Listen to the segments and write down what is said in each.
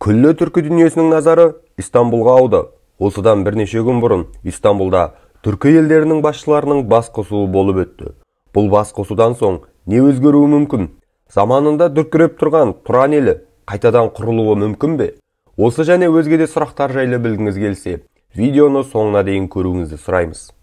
Күллі түркі дүниесінің назары Истанбулға ауды. Осыдан бірнеше күн бұрын Истанбулда түркі елдерінің басшыларының бас қосуы болып өтті. Бұл бас қосудан соң не өзгеруі мүмкін? Заманында дүркіреп тұрған Тұран елі қайтадан құрылуы мүмкін бе? Осы және өзге де сұрақтар жайлы білгіңіз келсе, видеоны соңына дейін көруіңізді сұраймыз.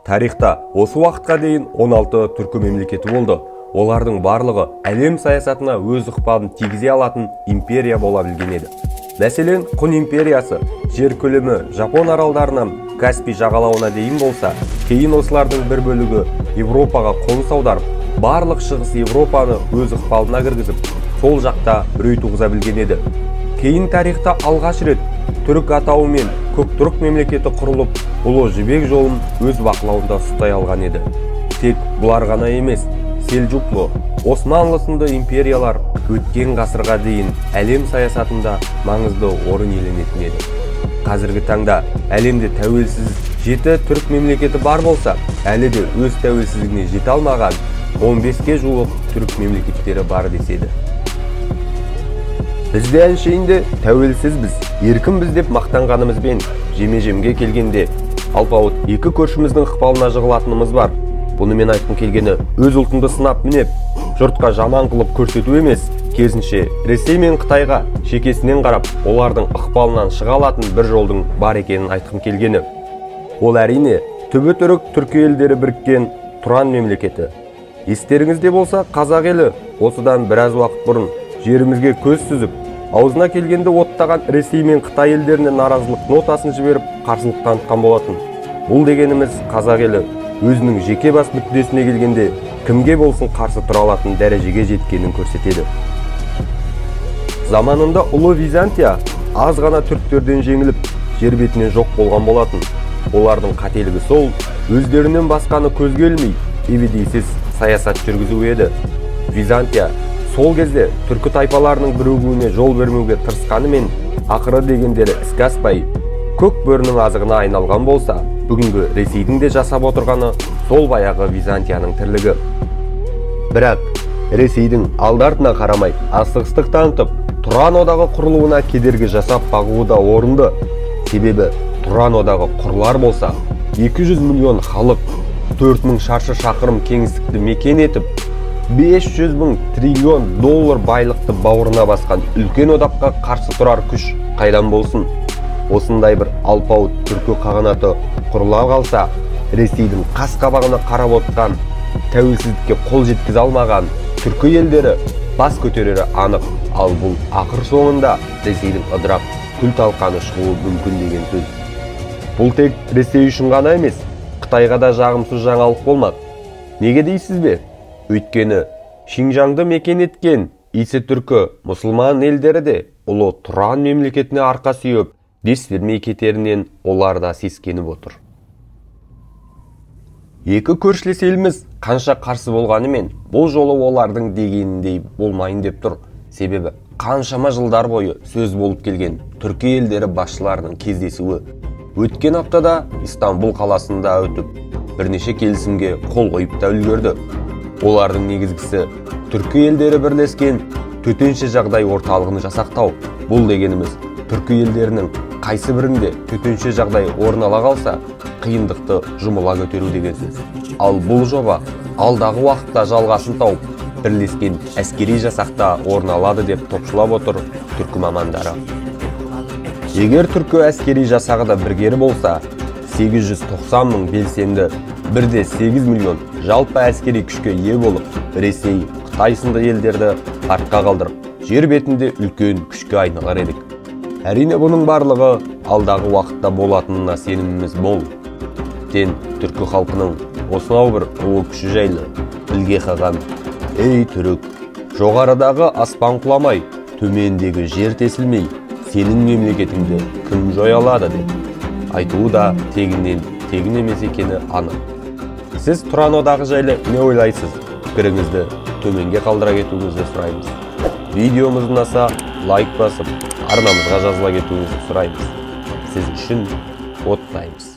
Тарихта осы уақытқа дейін 16 түркі мемлекеті болды. Олардың барлығы әлем саясатына өз ықпалын тигізе алатын империя бола білген еді. Мәселен, Құн империясы жер көлемі Жапон аралдарынан Каспий жағалауына дейін болса, кейін осылардың бір бөлігі Европаға қоныс аударып, барлық шығыс Европаны өз ықпалына кіргізіп, сол жақта үрей туғыза білген еді. Кейін тарихта алғаш рет түрік атауымен Көктұрық мемлекеті құрылып, Ұлы Жібек жолын өз бақылауында ұстай алған еді. Тек бұлар ғана емес, Селжуклы, Османлы сынды империялар өткен ғасырға дейін әлем саясатында маңызды орын иеленетін еді. Қазіргі таңда әлемде тәуелсіз 7 түрік мемлекеті бар болса, әлі де өз тәуелсіздігіне жете алмаған 15-ке жуық түрік мемлекеттері бар деседі. Бізде әншейінде тәуелсізбіз, еркінбіз деп мақтанғанымызбен жеме-жемге келгенде, алпауыт екі көршіміздің ықпалына жығылатынымыз бар. Бұнымен айтқым келгені, өз ұлтыңды сынап мінеп, жұртқа жаман қылып көрсету емес, керісінше Ресей мен Қытайға шекесінен қарап, олардың ықпалынан шыға алатын бір жолдың бар екенін айтқым келгені. Ол әрине түбі түрік түркі елдері біріккен Тұран мемлекеті. Естеріңізде болса, қазақ елі осыдан біраз уақыт бұрын жерімізге көз сүзіп, аузына келгенде оттаған Ресей мен Қытай елдеріне наразылық нотасын жіберіп, қарсылық танытқан болатын. Бұл дегеніміз қазақ елі өзінің жеке бас мүддесіне келгенде кімге болсын қарсы тұра алатын дәрежеге жеткенін көрсетеді. Заманында Ұлы Византия аз ғана түріктерден жеңіліп, жер бетінен жоқ болған болатын. Олардың қателігі сол, өздерінен басқаны көзге ілмей, ебедейсіз саясат жүргізу еді. Византия сол кезде түркі тайпаларының бірігуіне жол бермеуге тырысқанымен, ақыры дегендері іске аспай, көк бөрінің азығына айналған болса, бүгінгі Ресейдің де жасап отырғаны сол баяғы Византияның тірлігі. Бірақ Ресейдің алды-артына қарамай асығыстық танытып, Тұран одағы құрылуына кедергі жасап бағуы да орынды. Себебі Тұран одағы құрылар болса, 200 миллион халық 4000 шаршы шақырым кеңістікті мекен етіп, 500 мың триллион доллар байлықты бауырына басқан үлкен одаққа қарсы тұрар күш қайдан болсын? Осындай бір алпауыт түркі қағанаты құрыла қалса, Ресейдің қас қабағына қарап отқан, тәуелсіздікке қол жеткізе алмаған түркі елдері бас көтерері анық. Ал бұл ақыр соңында Ресейдің ыдырап күл талқаны шығуы мүмкін деген сөз. Бұл тек Ресей үшін ғана емес, Қытайға да жағымсыз жаңалық болмақ. Неге дейсіз бе? Өйткені Шинжаңды мекен еткен исі түркі мұсылман елдері де Ұлы Тұран мемлекетіне арқа сүйеп, дес бермей кетерінен олар да сескеніп отыр. Екі көршілес еліміз қанша қарсы болғанымен, бұл жолы олардың дегеніндей болмайын деп тұр. Себебі қаншама жылдар бойы сөз болып келген түркі елдері басшыларының кездесуі өткен аптада Истанбул қаласында өтіп, бірнеше келісімге қол қойып та үлгерді. Олардың негізгісі түркі елдері бірлескен төтенше жағдай орталығын жасақтау. Бұл дегеніміз түркі елдерінің қайсы бірінде төтенше жағдай орын ала қалса, қиындықты жұмыла көтеру деген сөз. Ал бұл жоба алдағы уақытта жалғасын тауып, бірлескен әскери жасақта орын алады деп топшылап отыр түркі мамандары. Егер түркі әскери жасағы да біргері болса, 890 мың белсенді, 1,8 миллион жалпы әскери күшке ие болып, Ресей, Қытай сынды елдерді артқа қалдырып, жер бетінде үлкен күшке айналар едік. Әрине бұның барлығы алдағы уақытта болатынына сеніміміз мол. Тен түркі халқының осынау бір ұлы күші жайлы білге қаған: ей түрік, жоғарыдағы аспан құламай, төмендегі жер тесілмей, сенің мемлекетіңді кім жоя алады деп айтуы да тегіннен тегін емес екені анық. Сіз Тұран одағы жайлы не ойлайсыз? Пікіріңізді төменге қалдыра кетуіңізді сұраймыз. Видеомыз ұнаса лайк басып, арнамызға жазыла кетуіңізді сұраймыз. Сіз үшін оттаймыз.